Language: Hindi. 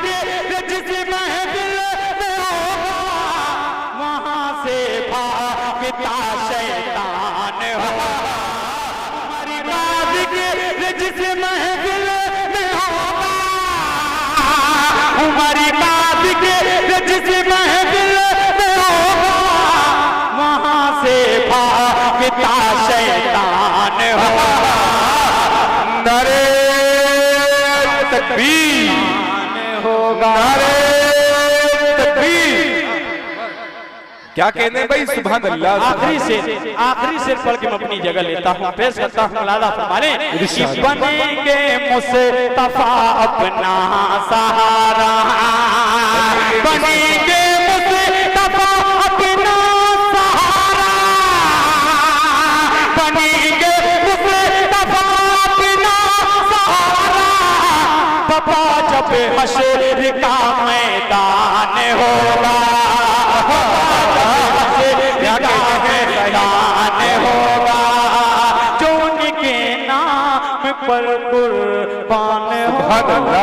के जिस महफिल में होगा वहां से भागता शैतान होगा। हमारी बात के जिस महफिल में होगा हमारी बात के जिस महफिल में होगा वहां से भागता शैतान होगा। नारे तकबीर होगा नारे तकबीर। क्या कहने भाई, सुभान अल्लाह। आखिरी शेर पढ़ के मैं अपनी जगह लेता हूँ, पेश करता हूँ। मौलाना फरमाने कि बनेंगे मुस्तफा अपना सहारा, बनेंगे मुस्तफा अपना सहारा, बनेंगे मुस्तफा अपना सहारा। बाबा जब हश्र का मैदान होगा होगा जो उनके नाम पर कुर्बान होगा।